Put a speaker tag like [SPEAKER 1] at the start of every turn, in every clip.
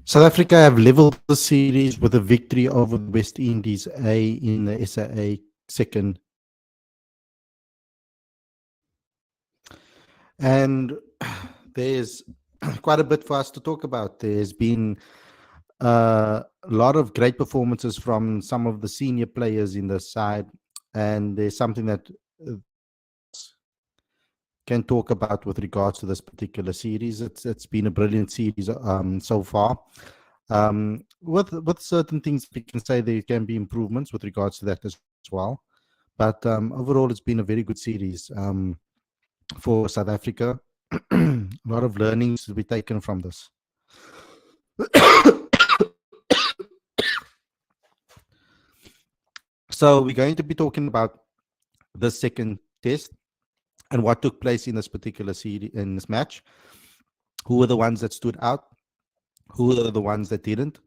[SPEAKER 1] South Africa have leveled the series with a victory over the West Indies A in the SAA second. And there's quite a bit for us to talk about. There's been a lot of great performances from some of the senior players in the side, and there's something that can talk about with regards to this particular series. It's been a brilliant series so far. With certain things, we can say there can be improvements with regards to that as well. But overall, it's been a very good series for South Africa. A lot of learnings to be taken from this. So we're going to be talking about the second test and what took place in this particular series, in this match. Who were the ones that stood out? Who were the ones that didn't?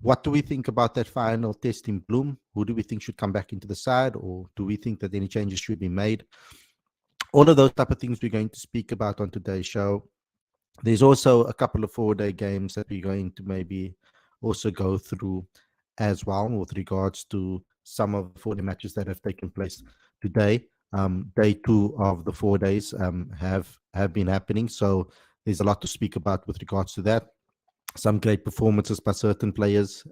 [SPEAKER 1] What do we think about that final test in Bloom? Who do we think should come back into the side, or do we think that any changes should be made? All of those type of things we're going to speak about on today's show. There's also a couple of 4-day games that we're going to maybe also go through as well with regards to some of the 4-day matches that have taken place today. Day 2 of the 4 days have been happening, so there's a lot to speak about with regards to that. Some great performances by certain players,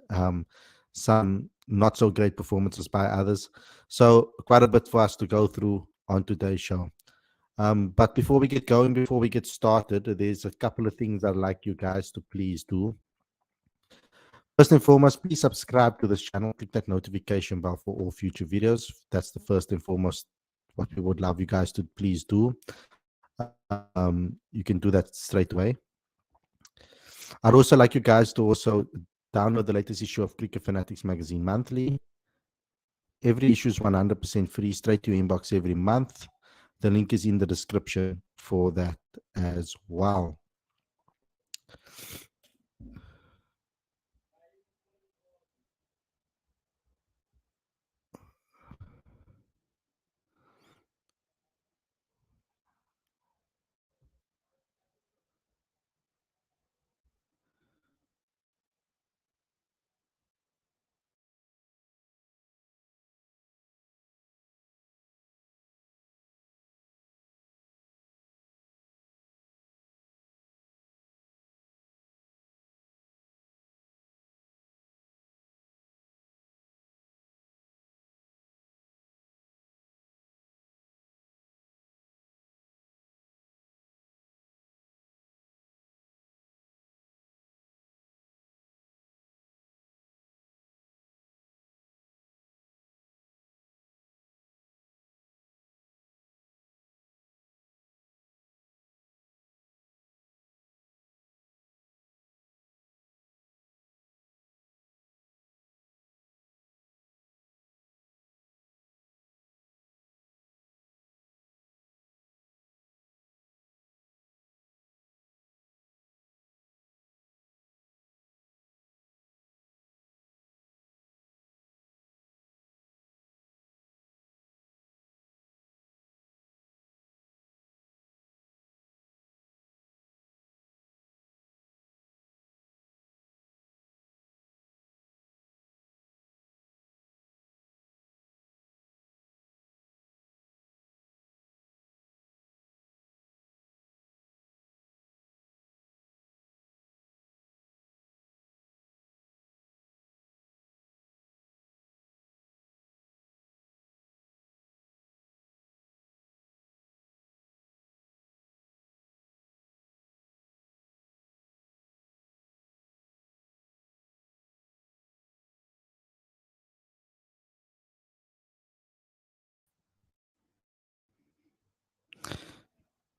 [SPEAKER 1] some not so great performances by others. So quite a bit for us to go through on today's show. But before we get going, before we get started, there's a couple of things I'd like you guys to please do. First and foremost, please subscribe to this channel. Click that notification bell for all future videos. That's the first and foremost what we would love you guys to please do. You can do that straight away. I'd also like you guys to also download the latest issue of Cricket Fanatics magazine monthly. Every issue is 100% free, straight to your inbox every month. The link is in the description for that as well.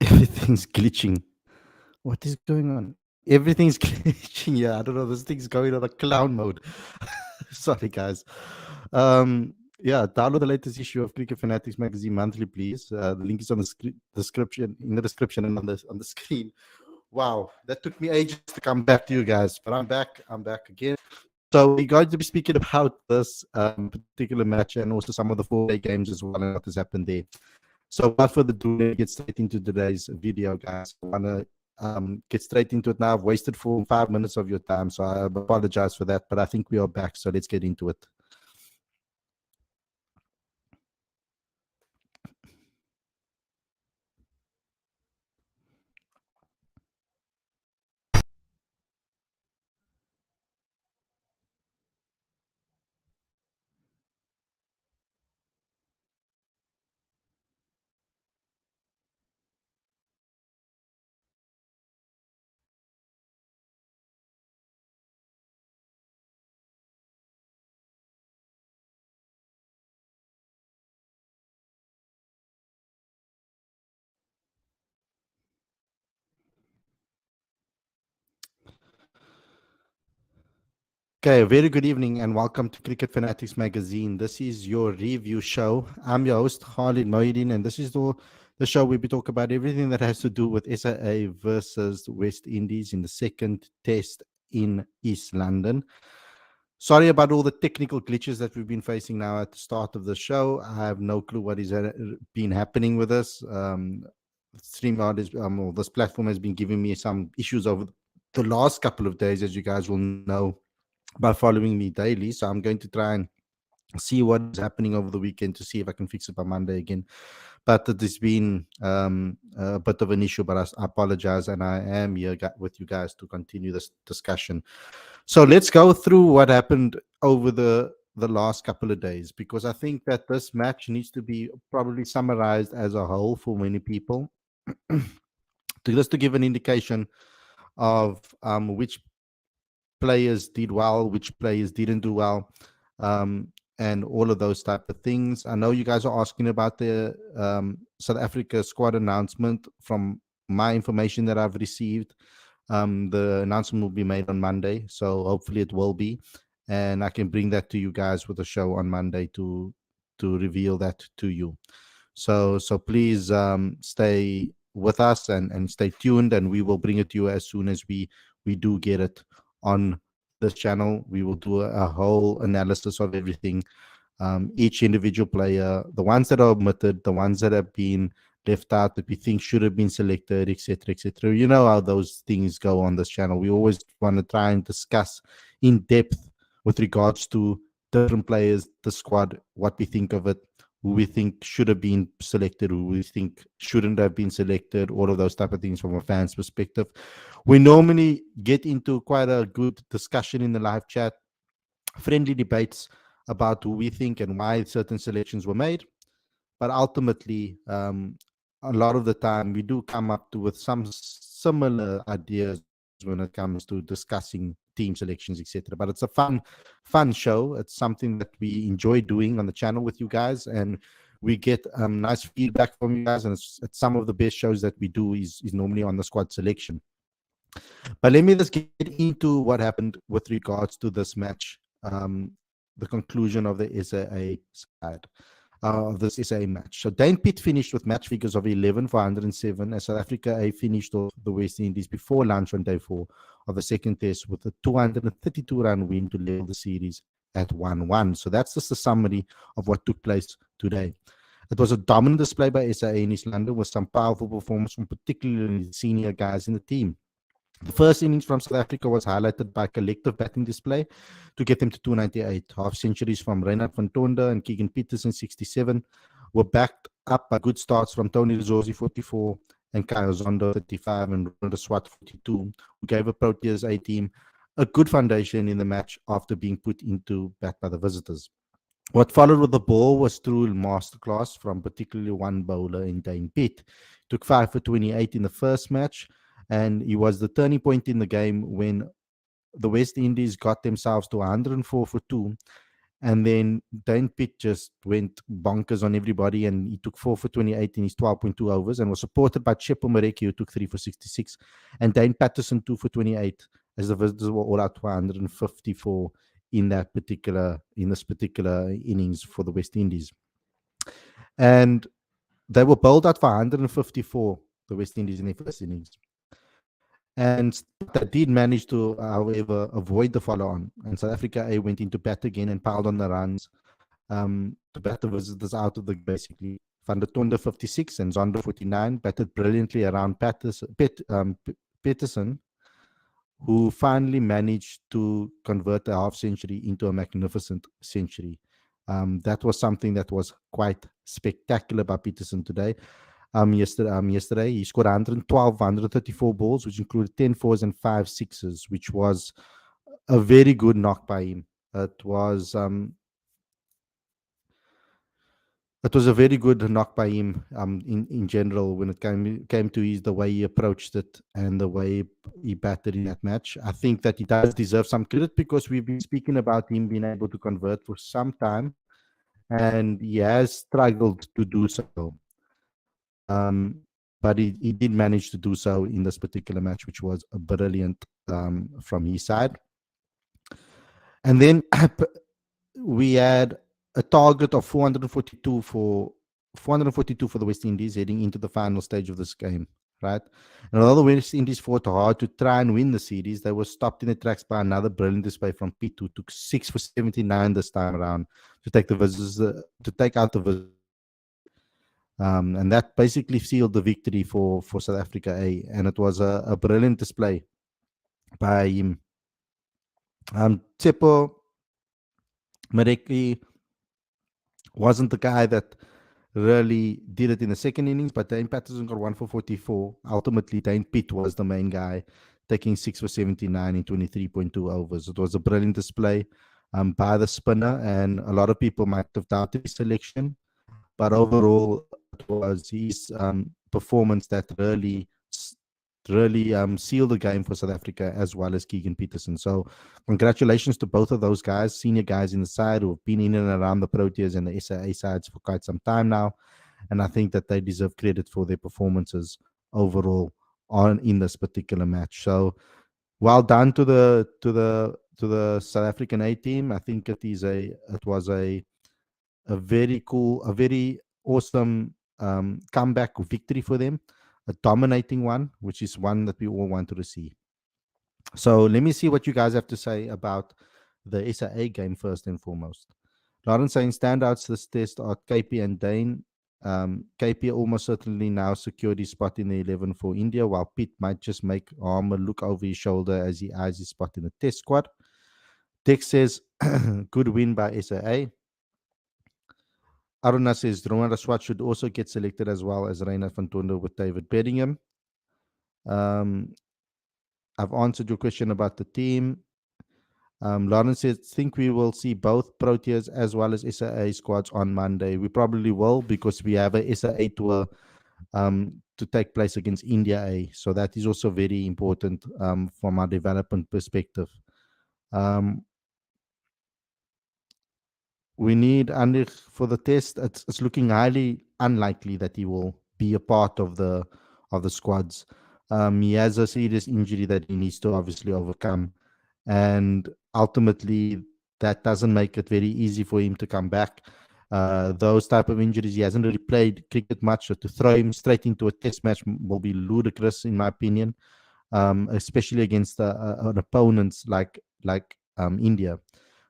[SPEAKER 1] Everything's glitching. What is going on? Everything's glitching. Yeah, I don't know. This thing's going on a clown mode. Sorry, guys. Yeah, download the latest issue of Cricket Fanatics magazine monthly, please. The link is on the description, in the description, and on the screen. Wow, that took me ages to come back to you guys, but I'm back. I'm back again. So we're going to be speaking about this particular match and also some of the 4-day games as well and what has happened there. So without further ado, let's get straight into today's video, guys. I want to get straight into it now. I've wasted 5 minutes of your time, so I apologize for that. But I think we are back, so let's get into it. Okay, a very good evening and welcome to Cricket Fanatics Magazine. This is your review show. I'm your host, Khalid, and this is the show where we talk about everything that has to do with SAA versus West Indies in the second test in East London. Sorry about all the technical glitches that we've been facing now at the start of the show. I have no clue what is been happening with this. StreamYard is, or this platform has been giving me some issues over the last couple of days, as you guys will know by following me daily. So I'm going to try and see what is happening over the weekend to see if I can fix it by Monday again. But it has been a bit of an issue, but I apologize, and I am here with you guys to continue this discussion. So let's go through what happened over the last couple of days, because I think that this match needs to be probably summarized as a whole for many people, just to give an indication of which players did well, which players didn't do well, and all of those type of things. I know you guys are asking about the South Africa squad announcement. From my information that I've received, the announcement will be made on Monday, so hopefully it will be, and I can bring that to you guys with a show on Monday to reveal that to you. So please stay with us and stay tuned, and we will bring it to you as soon as we do get it on this channel. We will do a whole analysis of everything, each individual player, the ones that are omitted, the ones that have been left out that we think should have been selected, etc., etc. You know how those things go on this channel. We always want to try and discuss in depth with regards to different players, the squad, what we think of it, who we think should have been selected, who we think shouldn't have been selected, all of those type of things from a fan's perspective. We normally get into quite a good discussion in the live chat, friendly debates about who we think and why certain selections were made. But ultimately, a lot of the time, we do come up with some similar ideas when it comes to discussing team selections, etc. But it's a fun show. It's something that we enjoy doing on the channel with you guys, and we get nice feedback from you guys. And it's some of the best shows that we do is normally on the squad selection. But let me just get into what happened with regards to this match, the conclusion of the SAA side of this SAA match. So Dane Piedt finished with match figures of 11 for 107, as South Africa A finished off the West Indies before lunch on day 4 of the second test with a 232-run win to level the series at 1-1. So that's just a summary of what took place today. It was a dominant display by SAA in East London with some powerful performance from particularly senior guys in the team. The first innings from South Africa was highlighted by collective batting display to get them to 298. Half centuries from Reinhard van Tonder and Keegan Peterson, 67, were backed up by good starts from Tony Rizorzi, 44, and Kyle Zondo, 35, and Ronald Swat, 42, who gave a Proteas A team a good foundation in the match after being put into bat by the visitors. What followed with the ball was true masterclass from particularly one bowler in Dane Piedt. Took 5 for 28 in the first match, and he was the turning point in the game when the West Indies got themselves to 104 for 2, and then Dane Piedt just went bonkers on everybody, and he took 4 for 28 in his 12.2 overs and was supported by Chepo Mareki, who took 3 for 66, and Dane Patterson 2 for 28, as the visitors were all out to 154 in this particular innings for the West Indies. And they were bowled out for 154, the West Indies, in their first innings. And that did manage to, however, avoid the follow-on. And South Africa A went into bat again and piled on the runs to bat the visitors out of the basically. Van der Tonde 56 and Zondo 49 batted brilliantly around Peterson, who finally managed to convert a half century into a magnificent century. That was something that was quite spectacular by Peterson today. Yesterday, he scored 112, 134 balls, which included 10 fours and 5 sixes, which was a very good knock by him. It was a very good knock by him in general when it came to the way he approached it and the way he batted in that match. I think that he does deserve some credit because we've been speaking about him being able to convert for some time, and he has struggled to do so. But he did manage to do so in this particular match, which was a brilliant from his side. And then we had a target of 442 for the West Indies heading into the final stage of this game, right? And although the West Indies fought hard to try and win the series, they were stopped in their tracks by another brilliant display from Piedt, who took 6 for 79 this time around to take out the visitors. And that basically sealed the victory for South Africa A, and it was a brilliant display by him. Tsepo Mareki wasn't the guy that really did it in the second innings, but Dane Patterson got 1 for 44. Ultimately, Dane Piedt was the main guy, taking 6 for 79 in 23.2 overs. It was a brilliant display by the spinner, and a lot of people might have doubted his selection, but overall, it was his performance that really sealed the game for South Africa, as well as Keegan Peterson. So congratulations to both of those guys, senior guys in the side who have been in and around the Proteas and the SAA sides for quite some time now. And I think that they deserve credit for their performances overall in this particular match. So well done to the South African A team. I think it was a very cool, a very awesome comeback victory for them, a dominating one, which is one that we all wanted to see. So let me see what you guys have to say about the SAA game first and foremost. Lawrence saying standouts this test are KP and Dane. KP almost certainly now secured his spot in the 11 for India, while Piedt might just make Harmer look over his shoulder as he eyes his spot in the test squad. Dex says, good win by SAA. Aruna says Roman Raswat should also get selected as well as Reina van Tonder with David Bedingham. I've answered your question about the team. Lawrence says, think we will see both Proteas as well as SAA squads on Monday. We probably will, because we have a SAA tour to take place against India A. So that is also very important from our development perspective. We need Anrich for the test. It's looking highly unlikely that he will be a part of the squads. He has a serious injury that he needs to obviously overcome, and ultimately that doesn't make it very easy for him to come back. Those type of injuries, he hasn't really played cricket much, so to throw him straight into a test match will be ludicrous in my opinion, especially against an opponents like India.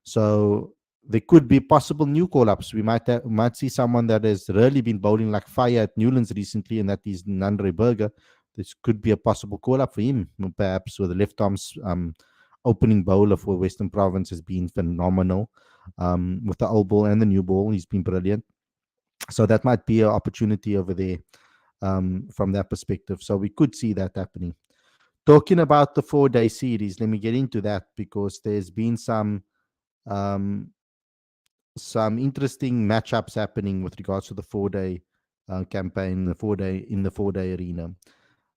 [SPEAKER 1] So there could be possible new call-ups. We might see someone that has really been bowling like fire at Newlands recently, and that is Nandre Berger. This could be a possible call-up for him, perhaps, with the left arms opening bowler for Western Province has been phenomenal. With the old ball and the new ball, he's been brilliant. So that might be an opportunity over there from that perspective. So we could see that happening. Talking about the 4-day series, let me get into that, because there's been some interesting matchups happening with regards to the 4-day campaign, the 4-day arena.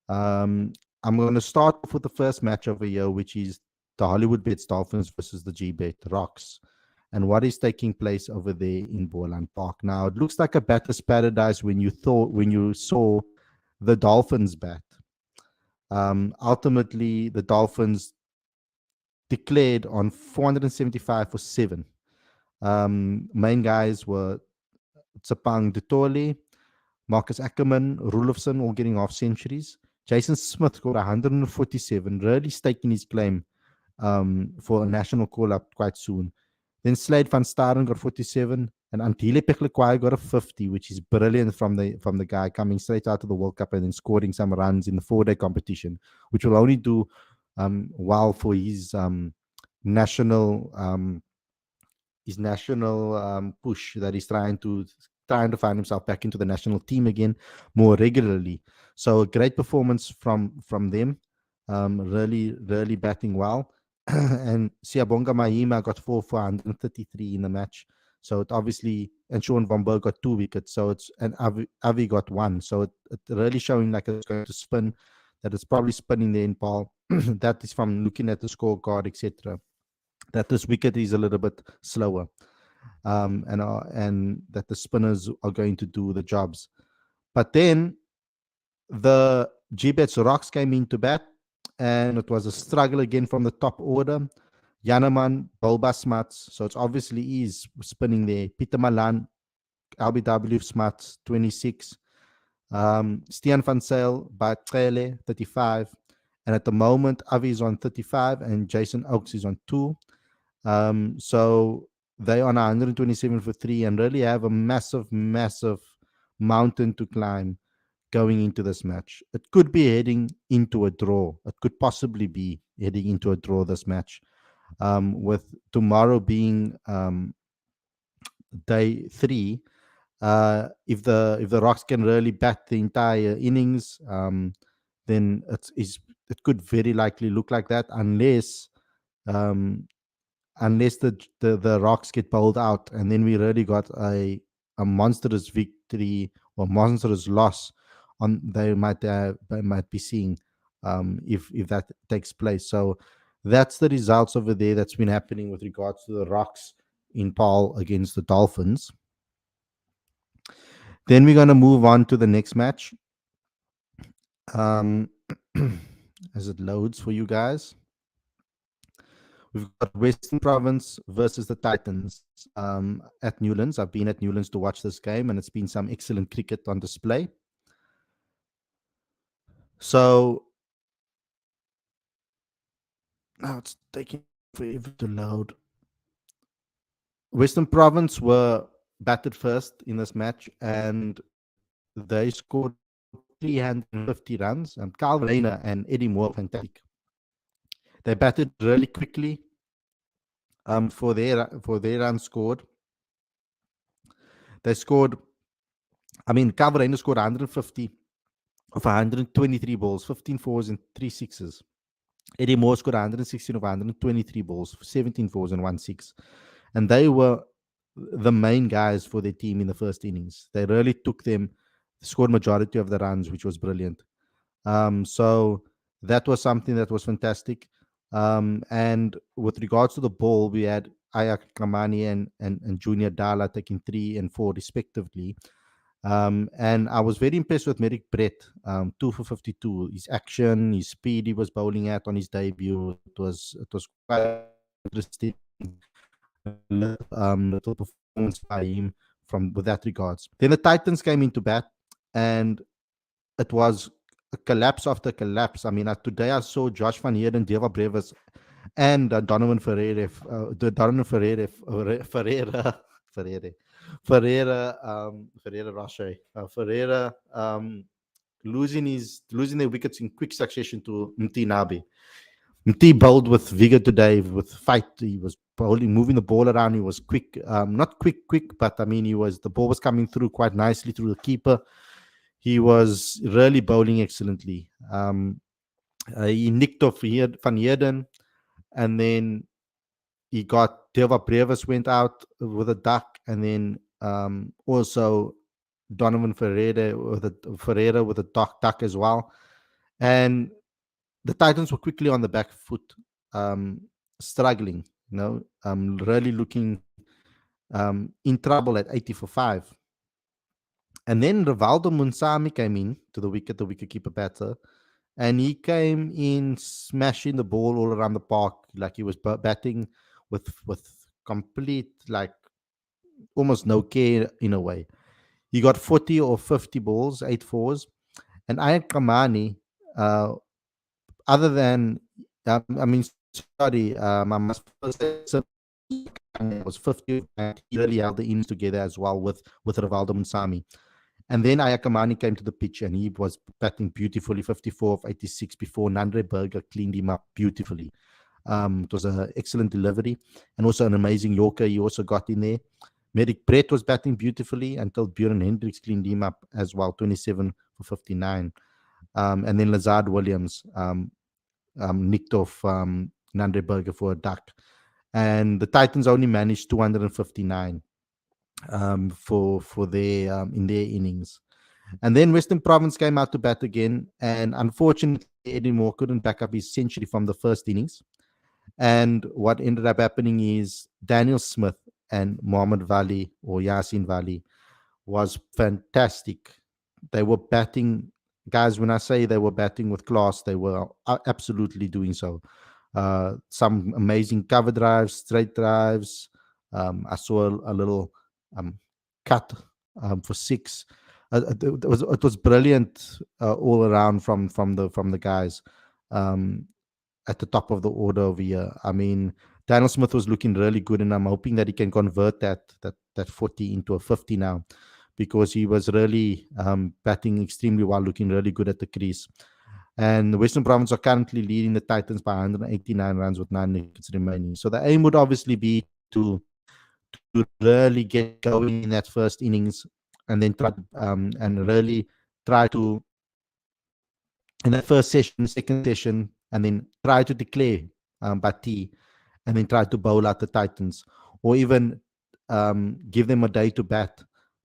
[SPEAKER 1] I'm going to start off with the first match over here, which is the Hollywood Bets Dolphins versus the G-Bet Rocks, and what is taking place over there in Boland Park. Now, it looks like a batter's paradise when you saw the Dolphins bat. Ultimately, the Dolphins declared on 475 for 7. Main guys were Tsapang Dutole, Marcus Ackerman, Rulofson, all getting half centuries. Jason Smith got 147, really staking his claim for a national call-up quite soon. Then Slade van Staren got 47. And Antile Peklekwai got a 50, which is brilliant from the guy coming straight out of the World Cup and then scoring some runs in the 4-day competition, which will only do well for national um, his national push that he's trying to find himself back into the national team again more regularly. So a great performance from them, really batting well. And Siabonga Mahima got 4 for 133 in the match. So it obviously, and Sean Van Berg got 2 wickets. So it's, and Avi got one. So it really showing like it's going to spin, that it's probably spinning there in Paul. That is from looking at the scorecard, etc. That this wicket is a little bit slower, and that the spinners are going to do the jobs. But then the Gbets Rocks came into bat, and it was a struggle again from the top order. Janeman, Bulba Smuts, so it's obviously is spinning there. Peter Malan, LBW Smuts, 26. Stian van Zyl, Batrele, 35. And at the moment, Avi is on 35 and Jason Oakes is on 2. So they are on 127 for 3 and really have a massive mountain to climb going into this match. It could be heading into a draw. It could possibly be heading into a draw this match, with tomorrow being day 3. If the Rocks can really bat the entire innings, then it could very likely look like that, um, unless the Rocks get bowled out, and then we really got a monstrous victory or monstrous loss on they might be seeing, if that takes place. So that's the results over there that's been happening with regards to the Rocks in Paul against the Dolphins. Then we're going to move on to the next match. Um, as it loads for you guys. We've got Western Province versus the Titans at Newlands. I've been at Newlands to watch this game, and it's been some excellent cricket on display. So now it's taking forever to load. Western Province were batted first in this match, and they scored 350 runs. Carl Rayner and Eddie Moore, fantastic. They batted really quickly for their runs scored. They scored, Carl Rayner scored 150 of 123 balls, 15 fours and 3 sixes. Eddie Moore scored 116 of 123 balls, 17 fours and 1 6. And they were the main guys for their team in the first innings. They really took them, scored majority of the runs, which was brilliant. So that was something that was fantastic. And with regards to the ball, we had Ayak Kamani and Junior Dala taking 3 and 4 respectively. And I was very impressed with Merrick Brett, 2 for 52. His action, his speed he was bowling at on his debut, it was quite interesting. Little performance by him with that regards. Then the Titans came into bat, and it was a collapse after collapse. Today I saw Josh van Heerden, Deva Brevis, and Donovan Ferreira, Ferreira losing their wickets in quick succession to Mti Nabi. Mti bowled with vigor today, with fight. He was bowling, moving the ball around. He was quick, not quick, but the ball was coming through quite nicely through the keeper. He was really bowling excellently. He nicked off Van Heerden, and then he got Deva Brevis went out with a duck, and then also Donovan Ferreira with a duck as well. And the Titans were quickly on the back foot, struggling, really looking in trouble at 80 for 5. And then Rivaldo Munsami came in to the wicketkeeper batter, and he came in smashing the ball all around the park, like he was batting with complete, like, almost no care in a way. He got 40 or 50 balls, 8 fours. And Ayan Kamani, other than, I must first say was 50 of that. He really held the innings together as well with Rivaldo Munsami. And then Ayakamani came to the pitch and he was batting beautifully, 54 of 86 before Nandre Berger cleaned him up beautifully. It was an excellent delivery and also an amazing Yorker he also got in there. Merrick Brett was batting beautifully until Bjorn Hendricks cleaned him up as well, 27 for 59. And then Lazard Williams nicked off Nandre Berger for a duck. And the Titans only managed 259 for their in their innings. And then Western Province came out to bat again, and unfortunately Eddie Moore couldn't back up his century from the first innings. And what ended up happening is Daniel Smith and Mohammad Vali or Yasin Vali was fantastic. They were batting, guys. When I say they were batting with class, they were absolutely doing so. Some amazing cover drives, straight drives. I saw a little um, cut for six. It was brilliant all around from the guys at the top of the order over here. I mean, Daniel Smith was looking really good, and I'm hoping that he can convert that 40 into a 50 now, because he was really batting extremely well, looking really good at the crease. And the Western Province are currently leading the Titans by 189 runs with 9 wickets remaining. So the aim would obviously be to really get going in that first innings, and then try and really try to, in that first session, second session, and then try to declare Bati, and then try to bowl out the Titans, or even give them a day to bat.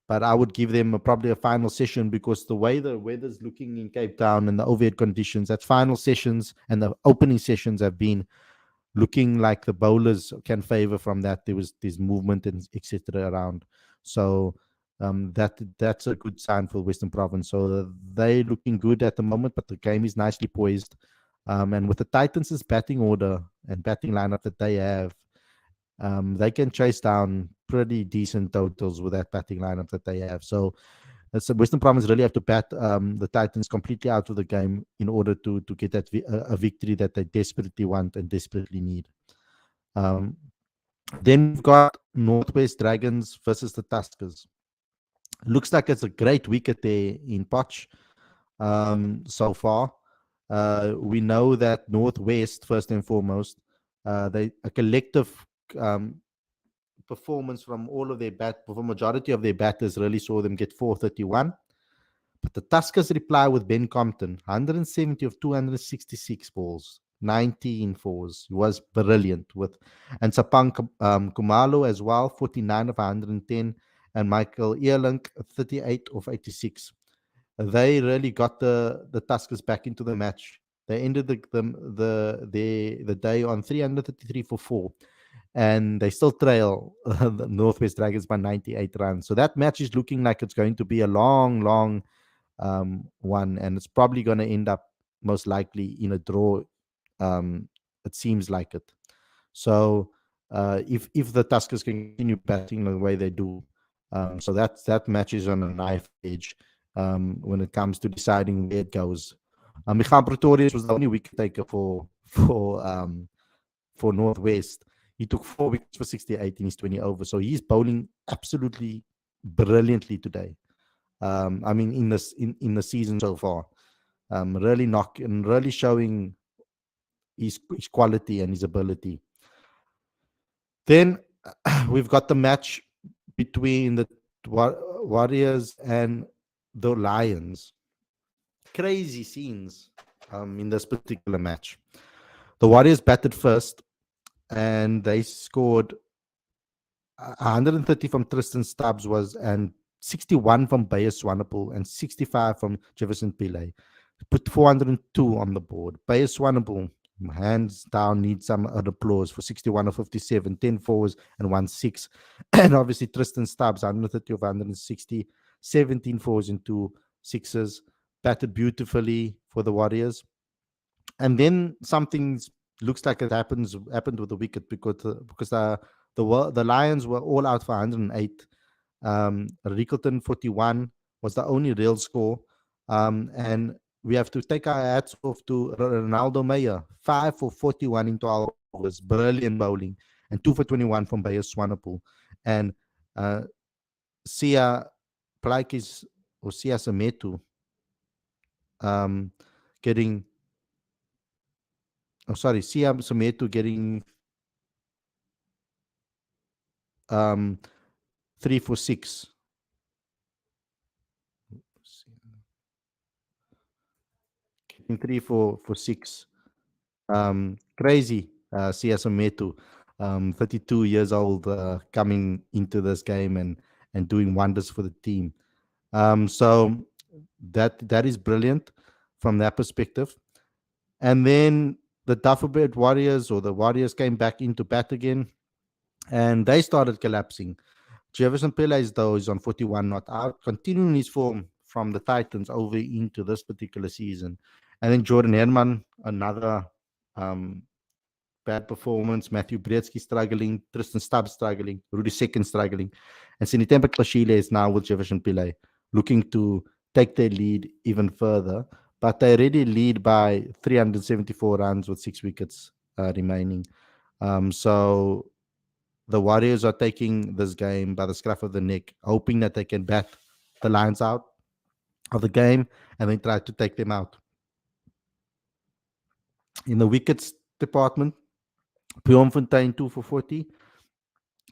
[SPEAKER 1] But I would give them probably a final session, because the way the weather's looking in Cape Town and the overhead conditions, that final sessions and the opening sessions have been looking like the bowlers can favor from that. There's movement and etc. around. So that's a good sign for Western Province. So they're looking good at the moment, but the game is nicely poised. And with the Titans' batting order and batting lineup that they have, they can chase down pretty decent totals with that batting lineup that they have. So Western Province really have to bat the Titans completely out of the game in order to get that a victory that they desperately want and desperately need. Then we've got Northwest Dragons versus the Tuskers. Looks like it's a great wicket there in Potch so far. We know that Northwest, first and foremost, a collective performance from majority of their batters really saw them get 431. But the Tuskers reply with Ben Compton, 170 of 266 balls, 19 fours. He was brilliant and Sapang Kumalo as well, 49 of 110, and Michael Earlink, 38 of 86. They really got the Tuskers back into the match. They ended the day on 333 for 4, and they still trail the Northwest Dragons by 98 runs. So that match is looking like it's going to be a long one, and it's probably going to end up most likely in a draw. It seems like it. So if the Tuskers can continue batting the way they do, so that match is on a knife edge when it comes to deciding where it goes. Michal Pretorius was the only wicket taker for Northwest. He took 4 wickets for 68 in his 20 overs. So he's bowling absolutely brilliantly today. I mean, in the season so far, really showing his quality and his ability. Then we've got the match between the Warriors and the Lions. Crazy scenes in this particular match. The Warriors batted first, and they scored 130 from Tristan Stubbs and 61 from Bayer Swanepoel and 65 from Jefferson Pillay. Put 402 on the board. Bayer Swanepoel, hands down, needs some applause for 61 of 57, 10 fours and 1 6. And obviously Tristan Stubbs, 130 of 160, 17 fours and 2 sixes. Batted beautifully for the Warriors. And then something looks like it happened with the wicket, because the Lions were all out for 108. Rickleton 41 was the only real score. And we have to take our hats off to Ronaldo Meyer, 5 for 41 in 12 overs. Brilliant bowling. and 2 for 21 from Bayer Swanepoel. And uh, Sia Plaikis or Sia Sametu um, getting, oh, sorry, Sia Sametu getting um, 3 for 6. Getting 3 for 6. Crazy. Sia Sametu, 32 years old, coming into this game and doing wonders for the team. So that is brilliant from that perspective. And then the Dufferbed Warriors, or the Warriors, came back into bat again, and they started collapsing. Jefferson Pillay, though, is on 41 not out, continuing his form from the Titans over into this particular season. And then Jordan Herman, another um, bad performance. Matthew Bretsky struggling, Tristan Stubbs struggling, Rudy Second struggling. And Sinitempa Klashile is now with Jefferson Pillay, looking to take their lead even further. But they already lead by 374 runs with 6 wickets remaining. So the Warriors are taking this game by the scruff of the neck, hoping that they can bat the Lions out of the game and then try to take them out. In the wickets department, Pionfontein 2 for 40,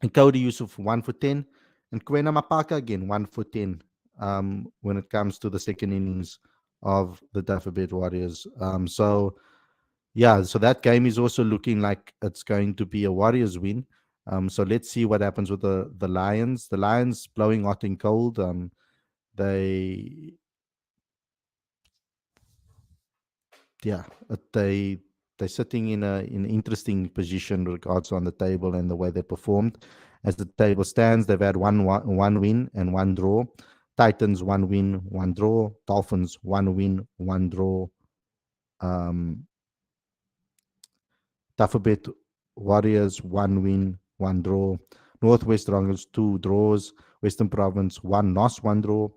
[SPEAKER 1] and Cody Yusuf 1 for 10, and Kwena Mapaka again 1 for 10 when it comes to the second innings of the Dufferbed Warriors. So that game is also looking like it's going to be a Warriors win. So let's see what happens with the Lions. The Lions blowing hot and cold. They they're sitting in an interesting position regards on the table and the way they performed. As the table stands, they've had one win and one draw. Titans 1 win, 1 draw. Dolphins 1 win, 1 draw. Dufferbed Warriors 1 win, 1 draw. Northwest Wrangles 2 draws. Western Province 1 loss, 1 draw.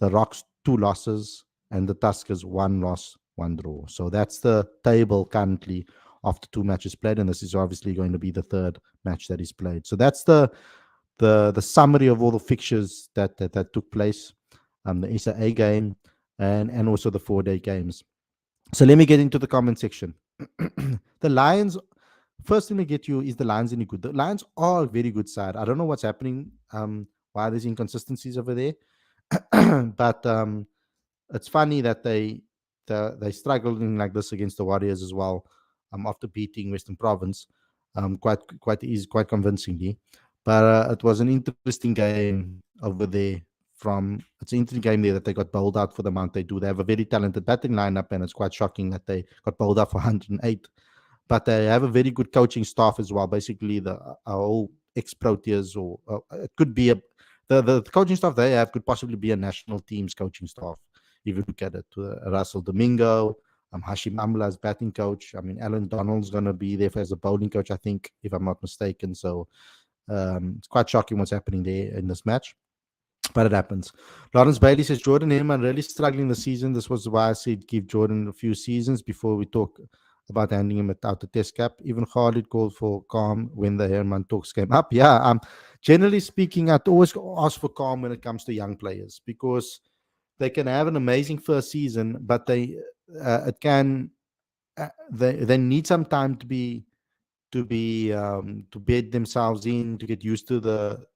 [SPEAKER 1] The Rocks 2 losses, and the Tuskers 1 loss, 1 draw. So that's the table currently after 2 matches played, and this is obviously going to be the third match that is played. So that's the summary of all the fixtures that took place, the SAA game and also the 4-day games. So let me get into the comment section. The Lions, first thing to get you is the Lions any good? The Lions are a very good side. I don't know what's happening, why there's inconsistencies over there. But it's funny that they struggling like this against the Warriors as well, after beating Western Province, quite convincingly. But it was an interesting game over there. It's an interesting game there that they got bowled out for the amount they do. They have a very talented batting lineup, and it's quite shocking that they got bowled out for 108. But they have a very good coaching staff as well. Basically, our whole ex-Proteas, or it could be the coaching staff they have could possibly be a national team's coaching staff. If you look at it, Russell Domingo, Hashim Amla as batting coach. I mean, Alan Donald's going to be there as a bowling coach, I think, if I'm not mistaken. So it's quite shocking what's happening there in this match. But it happens. Lawrence Bailey says, Jordan Herman really struggling this season. This was why I said give Jordan a few seasons before we talk about handing him out the test cap. Even Khalid called for calm when the Herman talks came up. Yeah, generally speaking, I'd always ask for calm when it comes to young players, because they can have an amazing first season, but they need some time to bed themselves in, to get used to the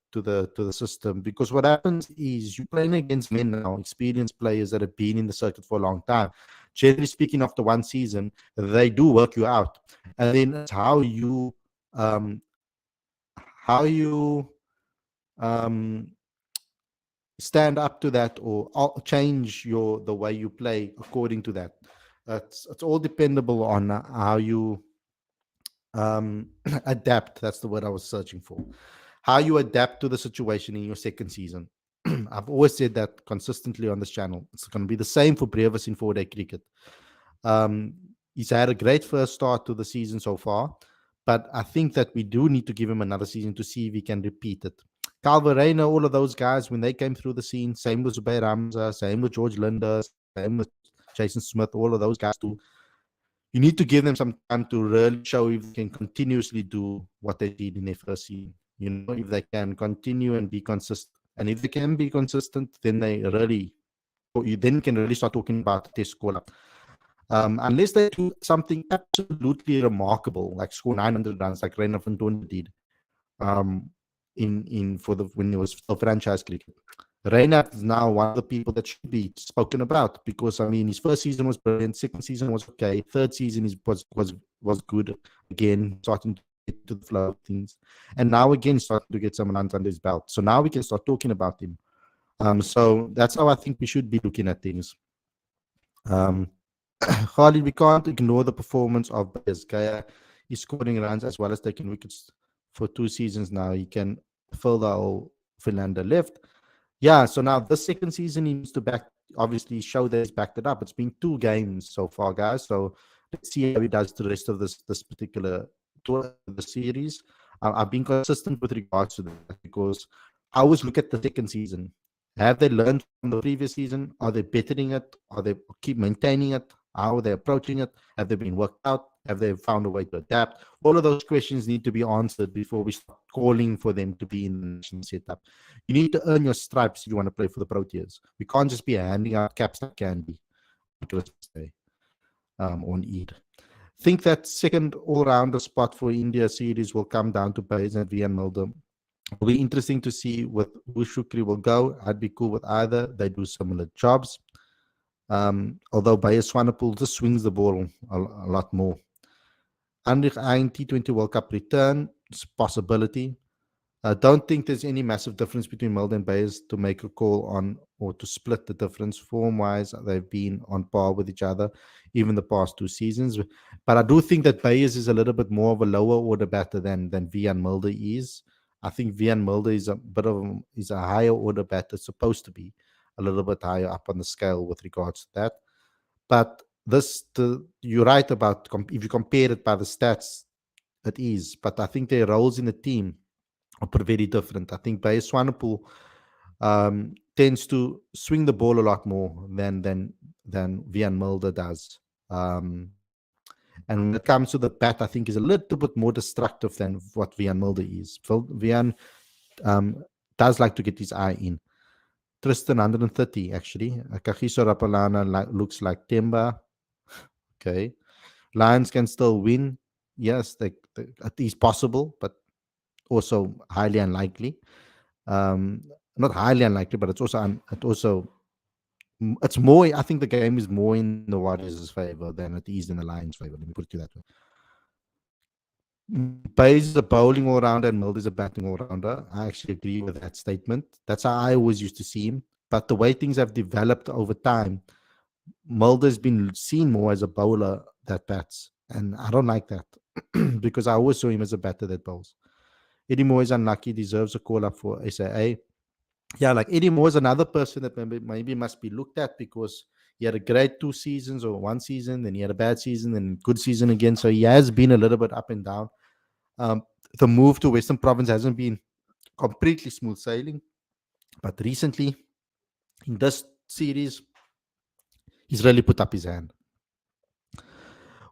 [SPEAKER 1] system. Because what happens is you're playing against men now, experienced players that have been in the circuit for a long time. Generally speaking, after one season, they do work you out, and then it's how you stand up to that, or change the way you play according to that. It's all dependable on how you adapt. That's the word I was searching for. How you adapt to the situation in your second season. I've always said that consistently on this channel. It's going to be the same for Brevis in 4-day cricket. He's had a great first start to the season so far, but I think that we do need to give him another season to see if he can repeat it. Calvin Rayner, all of those guys, when they came through the scene, same with Zubair Hamza, same with George Linder, same with Jason Smith, all of those guys too. you need to give them some time to really show if they can continuously do what they did in their first season. If they can continue and be consistent. And if they can be consistent, then you then can really start talking about the test score up. Unless they do something absolutely remarkable, like score 900 runs, like Reina Fontone did, when it was still franchise cricket. Reina is now one of the people that should be spoken about, because his first season was brilliant, second season was okay, third season was good again, starting to get to the flow of things, and now again starting to get some runs under his belt. So now we can start talking about him. So that's how I think we should be looking at things. Khalid, we can't ignore the performance of Bayes. Gaya is scoring runs as well as taking wickets for 2 seasons now. He can fill the whole Finlander left. Yeah, so now this second season he needs to obviously show that he's backed it up. It's been 2 games so far, guys. So let's see how he does the rest of this particular tour, the series. I've been consistent with regards to that, because I always look at the second season. Have they learned from the previous season? Are they bettering it? Are they keep maintaining it? How are they approaching it? Have they been worked out? Have they found a way to adapt? All of those questions need to be answered before we start calling for them to be in the national setup. You need to earn your stripes if you want to play for the Proteas. We can't just be handing out caps like candy on Christmas Day on Eid. Think that second all-rounder spot for India series will come down to Bayes and Vian Mulder. It'll be interesting to see with who Shukri will go. I'd be cool with either. They do similar jobs. Although Bayes Swanepoel just swings the ball a lot more. Anrich Ein T20 World Cup return, it's a possibility. I don't think there's any massive difference between Mulder and Bayes to make a call on, or to split the difference. Form-wise, they've been on par with each other even the past 2 seasons. But I do think that Bayes is a little bit more of a lower order batter than Vian Mulder is. I think Vian Mulder is a higher order batter, supposed to be a little bit higher up on the scale with regards to that. But you're right about, if you compare it by the stats, it is. But I think their roles in the team are very different. I think Bayes Swanepoel tends to swing the ball a lot more than Vian Mulder does. And when it comes to the bat, I think is a little bit more destructive than what Vian Mulder is. Vian does like to get his eye in. Tristan 130 actually. Kagiso Rapalana looks like Temba. Okay. Lions can still win. Yes, it is possible, but also highly unlikely. Not highly unlikely, but it's more. I think the game is more in the Warriors' favor than it is in the Lions' favor. Let me put it that way. Bayes is a bowling all-rounder and Mulder is a batting all-rounder. I actually agree with that statement. That's how I always used to see him. But the way things have developed over time, Mulder's been seen more as a bowler that bats. And I don't like that because I always saw him as a batter that bowls. Eddie Moore is unlucky, deserves a call-up for SAA. Yeah, like Eddie Moore is another person that maybe must be looked at, because he had a great 2 seasons or 1 season, then he had a bad season, then good season again. So he has been a little bit up and down. The move to Western Province hasn't been completely smooth sailing, but recently in this series, he's really put up his hand.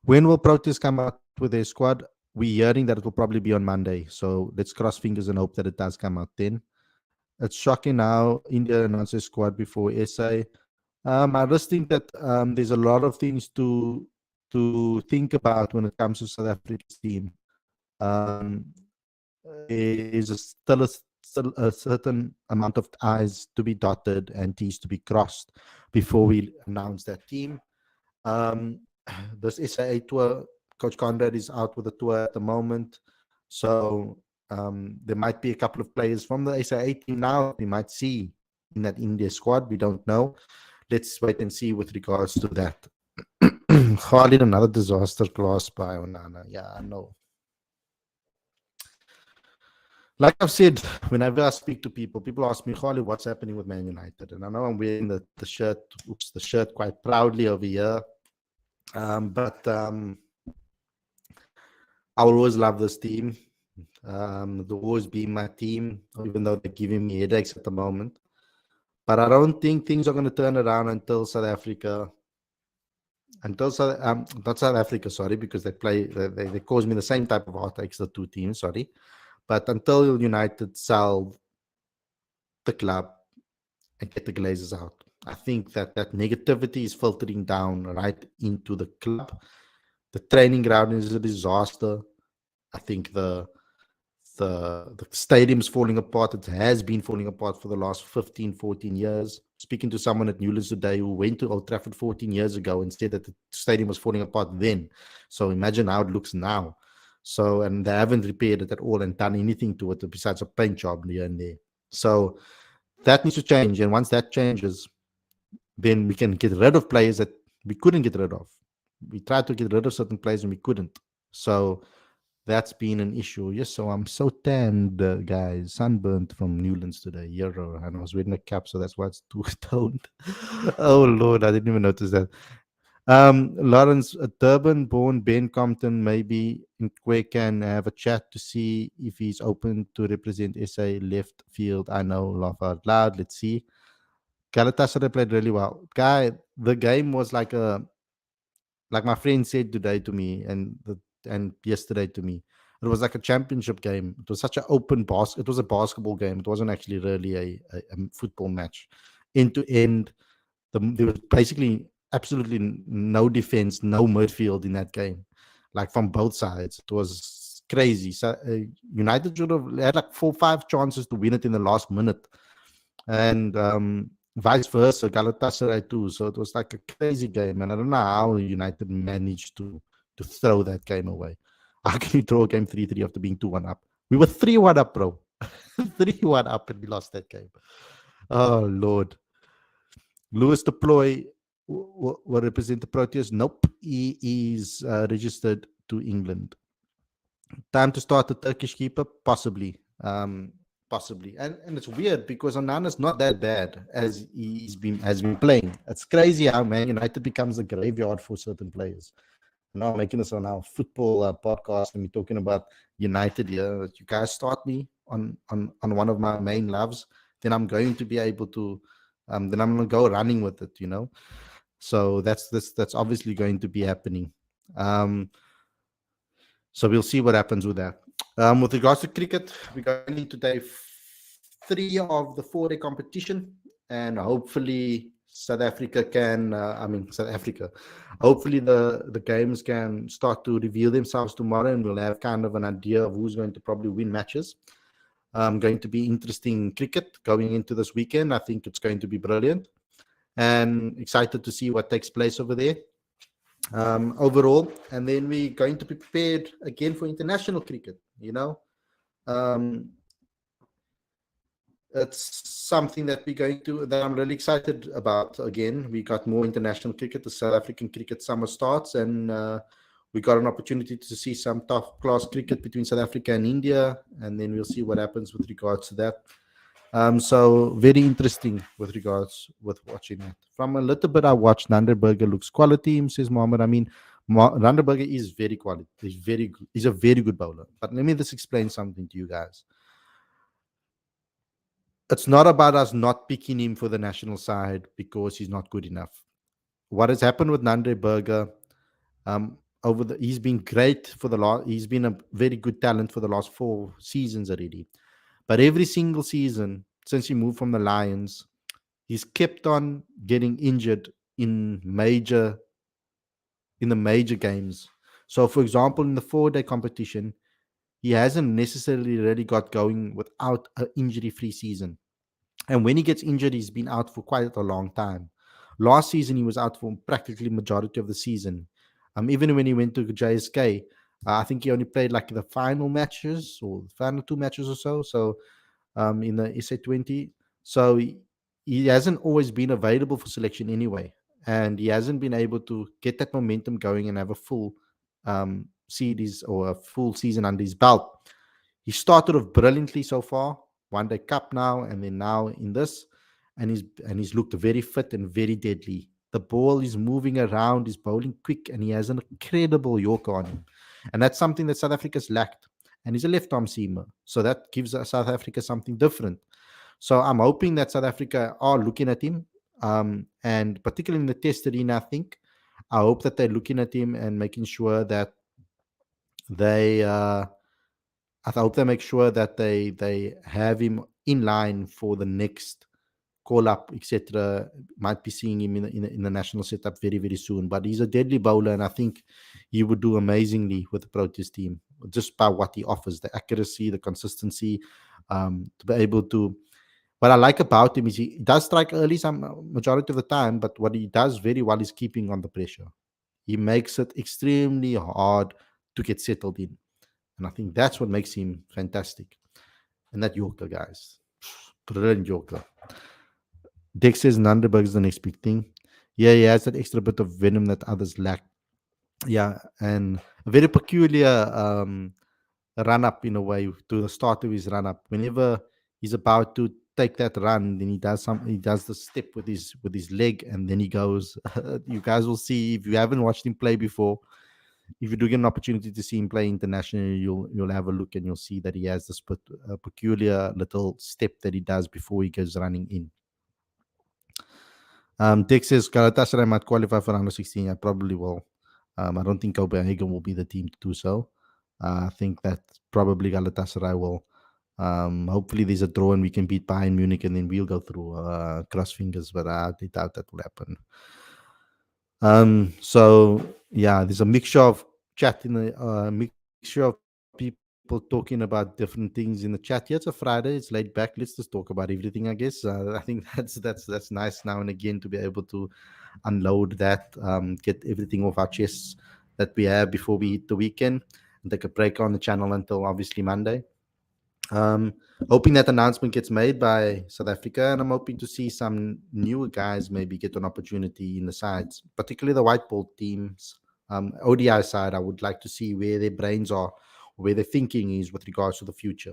[SPEAKER 1] When will Proteas come out with their squad? We're hearing that it will probably be on Monday. So let's cross fingers and hope that it does come out then. It's shocking now India announced their squad before SA. I just think that there's a lot of things to think about when it comes to South Africa's team. There is still a certain amount of I's to be dotted and T's to be crossed before we announce that team. This SAA tour, Coach Conrad is out with the tour at the moment. So there might be a couple of players from the SAA team now we might see in that India squad. We don't know. Let's wait and see with regards to that. Khalid, another disaster class by Onana. Yeah, I know. Like I've said, whenever I speak to people ask me, Khalid, what's happening with Man United? And I know I'm wearing the shirt quite proudly over here. But I will always love this team. They'll always be my team, even though they're giving me headaches at the moment. But I don't think things are going to turn around until South Africa until not South Africa, sorry, because they cause me the same type of heartaches, the two teams, sorry. But until United sell the club and get the Glazers out, I think that negativity is filtering down right into the club. The training ground is a disaster. I think the stadium's falling apart. It has been falling apart for the last 15, 14 years. Speaking to someone at Newlands today who went to Old Trafford 14 years ago and said that the stadium was falling apart then. So imagine how it looks now. So, and they haven't repaired it at all and done anything to it besides a paint job here and there. So that needs to change. And once that changes, then we can get rid of players that we couldn't get rid of. We tried to get rid of certain players and we couldn't. So that's been an issue. Yes, so I'm so tanned, guys, sunburnt from Newlands today, Euro, and I was wearing a cap, so that's why it's too toned. Oh Lord, I didn't even notice that. Lawrence, a Durban-born Ben Compton, maybe in Kwe can have a chat to see if he's open to represent SA left field. I know, laugh out loud. Let's see. Galatasaray played really well. Guy, the game was like my friend said today to me and yesterday to me, it was like a championship game. It was such an open it was a basketball game. It wasn't actually really a football match. End to end, there was basically absolutely no defense, no midfield in that game, like from both sides. It was crazy. So United should have had like 4 5 chances to win it in the last minute, and vice versa, Galatasaray too. So it was like a crazy game, and I don't know how United managed to throw that game away. How can you throw a game 3-3 after being 2-1 up? We were 3-1 up, bro. 3-1 up, and we lost that game. Oh Lord. Lewis Deploy will represent the Proteas. Nope, he is registered to England. Time to start the Turkish keeper, possibly. Possibly, and it's weird because Onana's not that bad as has been playing. It's crazy how Man United becomes a graveyard for certain players. Now I'm making this on our football podcast and we're talking about United here. You guys start me on one of my main loves, then I'm going to be able to, then I'm going to go running with it. So that's obviously going to be happening. So we'll see what happens with that. With regards to cricket, we're going into day 3 of the 4-day competition, and hopefully South Africa can. South Africa. Hopefully the games can start to reveal themselves tomorrow, and we'll have kind of an idea of who's going to probably win matches. Going to be interesting cricket going into this weekend. I think it's going to be brilliant, and excited to see what takes place over there. Overall, and then we're going to be prepared again for international cricket. It's something that I'm really excited about. Again, we got more international cricket. The South African cricket summer starts, and we got an opportunity to see some top class cricket between South Africa and India, and then we'll see what happens with regards to that. So very interesting with regards with watching that. From a little bit I watched, Nanderberger looks quality, says Mohammed. Nanderberger is very quality. He's very good. He's a very good bowler. But let me just explain something to you guys. It's not about us not picking him for the national side because he's not good enough. What has happened with Nanderberger, he's been great for the last. He's been a very good talent for the last 4 seasons already. But every single season since he moved from the Lions, he's kept on getting injured in the major games. So, for example, in the 4-day competition, he hasn't necessarily really got going without an injury-free season. And when he gets injured, he's been out for quite a long time. Last season, he was out for practically majority of the season. Even when he went to JSK, I think he only played like the final matches or the final 2 matches or so. So in the SA20. So he hasn't always been available for selection anyway. And he hasn't been able to get that momentum going and have a full series or a full season under his belt. He started off brilliantly so far. 1-day cup now, and then now in this. And he's looked very fit and very deadly. The ball is moving around, he's bowling quick, and he has an incredible Yorker on him. And that's something that South Africa's lacked. And he's a left-arm seamer. So that gives South Africa something different. So I'm hoping that South Africa are looking at him. And particularly in the test arena, I think. I hope that they're looking at him and making sure that they. I hope they make sure that they have him in line for the next call up, etc. Might be seeing him in the national setup very, very soon. But he's a deadly bowler, and I think he would do amazingly with the Proteas team just by what he offers, the accuracy, the consistency, to be able to. What I like about him is he does strike early some majority of the time, but what he does very well is keeping on the pressure. He makes it extremely hard to get settled in, and I think that's what makes him fantastic. And that Yorker, guys, brilliant Yorker. Dick says Nanderberg is the next big thing. Yeah, he has that extra bit of venom that others lack. Yeah, and a very peculiar run up in a way to the start of his run up. Whenever he's about to take that run, then he does some. He does the step with his leg, and then he goes. You guys will see if you haven't watched him play before. If you do get an opportunity to see him play internationally, you'll have a look and you'll see that he has this peculiar little step that he does before he goes running in. Dick says Galatasaray might qualify for round of 16. I probably will. I don't think Copenhagen will be the team to do so. I think that probably Galatasaray will. Hopefully, there's a draw and we can beat Bayern Munich and then we'll go through. Cross fingers, but I doubt that will happen. So yeah, there's a mixture of chat in the mixture of people talking about different things in the chat. Yeah, it's a Friday, it's laid back. Let's just talk about everything, I guess. I think that's nice now and again to be able to unload that, get everything off our chests that we have before we hit the weekend, and take a break on the channel until obviously Monday. Um, Hoping that announcement gets made by South Africa, and I'm hoping to see some newer guys maybe get an opportunity in the sides, particularly the white ball teams. ODI side, I would like to see where their brains are, where their thinking is with regards to the future.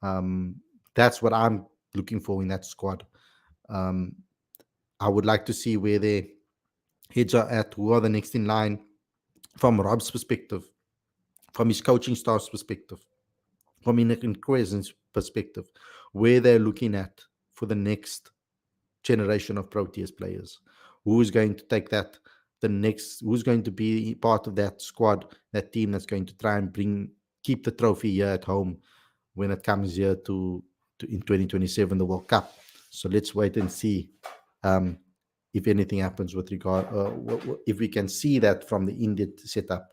[SPEAKER 1] Um, that's what I'm looking for in that squad. Um, I would like to see where their heads are at, who are the next in line from Rob's perspective, from his coaching staff's perspective, from in Crescent's perspective, where they're looking at for the next generation of Proteas players. Who's going to take that? Who's going to be part of that squad, that team that's going to try and keep the trophy here at home when it comes here to in 2027, the World Cup. So let's wait and see if anything happens with regard, if we can see that from the Indian setup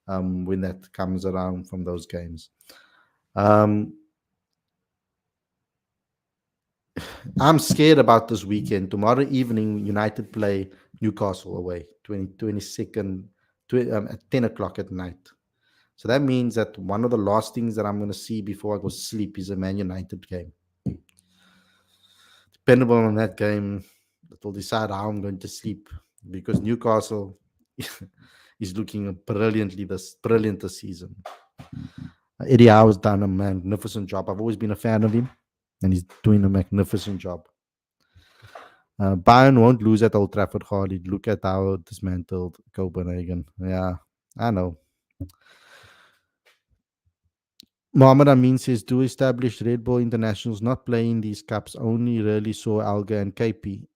[SPEAKER 1] when that comes around from those games. I'm scared about this weekend. Tomorrow evening, United play Newcastle away, 22nd at 10 o'clock at night. So that means that one of the last things that I'm going to see before I go to sleep is a Man United game. Dependable on that game, that will decide how I'm going to sleep, because Newcastle is looking brilliant this season. Eddie Howe's done a magnificent job. I've always been a fan of him, and he's doing a magnificent job. Bayern won't lose at Old Trafford, Khalid. Look at how dismantled Copenhagen. Yeah, I know. Mohammed Amin says, do established Red Bull internationals not playing these cups? Only really saw Alga and KP.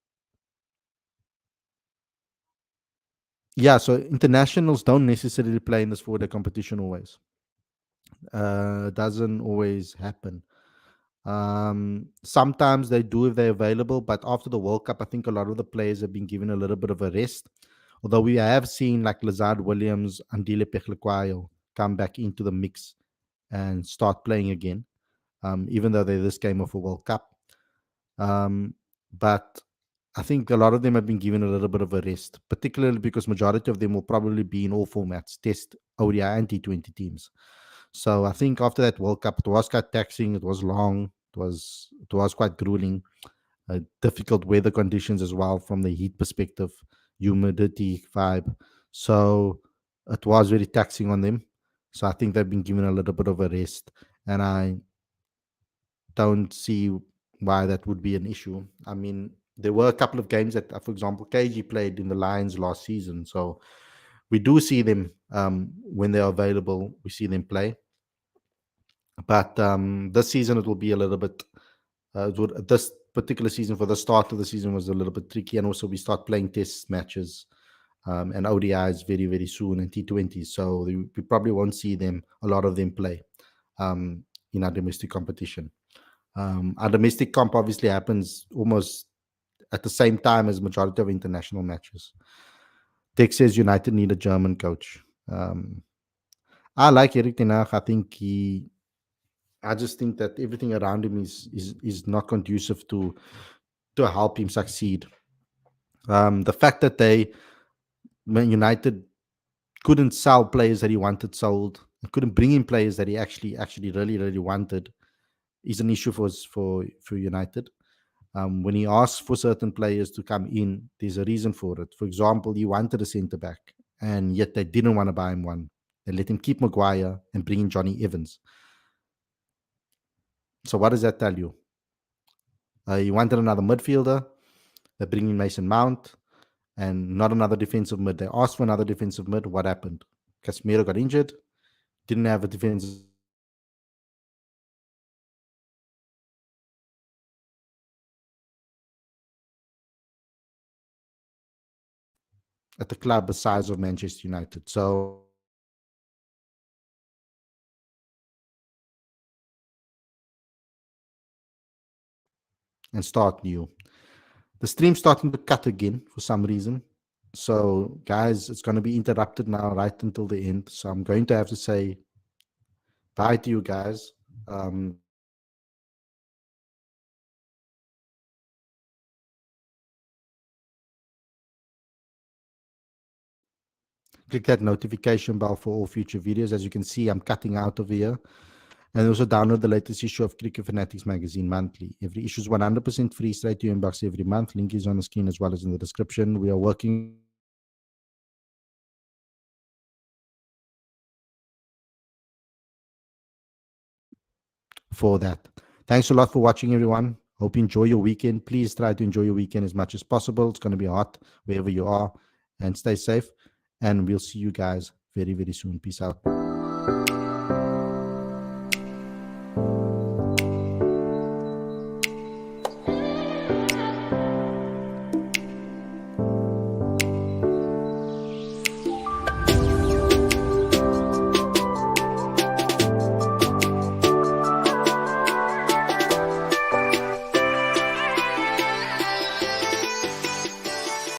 [SPEAKER 1] Yeah, so internationals don't necessarily play in this for the competition always. Doesn't always happen. Sometimes they do if they're available, but after the World Cup, I think a lot of the players have been given a little bit of a rest. Although we have seen like Lazard Williams and Dile Pechlekwayo come back into the mix and start playing again, even though they're this game of a World Cup. But I think a lot of them have been given a little bit of a rest, particularly because majority of them will probably be in all formats, Test, ODI, and T20 teams. So I think after that World Cup, it was quite taxing. It was long. It was quite grueling. Difficult weather conditions as well from the heat perspective, humidity vibe. So it was very taxing on them. So I think they've been given a little bit of a rest, and I don't see why that would be an issue. I mean, there were a couple of games that, for example, KG played in the Lions last season. So we do see them when they're available. We see them play. But this season it will be a little bit. This particular season, for the start of the season, was a little bit tricky, and also we start playing test matches and ODIs very, very soon, and T20s. So we probably won't see them, a lot of them play um, in our domestic competition. Our domestic comp obviously happens almost at the same time as majority of international matches. Tech says United need a German coach. I like Erik ten Hag. I just think that everything around him is not conducive to help him succeed. The fact that Man United couldn't sell players that he wanted sold, couldn't bring in players that he actually really wanted, is an issue for United. When he asks for certain players to come in, there's a reason for it. For example, he wanted a centre back, and yet they didn't want to buy him one. They let him keep Maguire and bring in Johnny Evans. So what does that tell you? He wanted another midfielder. They bring in Mason Mount and not another defensive mid. They asked for another defensive mid. What happened? Casemiro got injured. Didn't have a defensive at the club the size of Manchester United. So and start new. The stream's starting to cut again for some reason. So guys, it's going to be interrupted now right until the end. So I'm going to have to say bye to you guys. Click that notification bell for all future videos. As you can see, I'm cutting out of here. And also download the latest issue of Cricket Fanatics magazine monthly. Every issue is 100% free, straight to your inbox every month. Link is on the screen as well as in the description. We are working for that. Thanks a lot for watching, everyone. Hope you enjoy your weekend. Please try to enjoy your weekend as much as possible. It's going to be hot wherever you are. And stay safe. And we'll see you guys very, very soon. Peace out.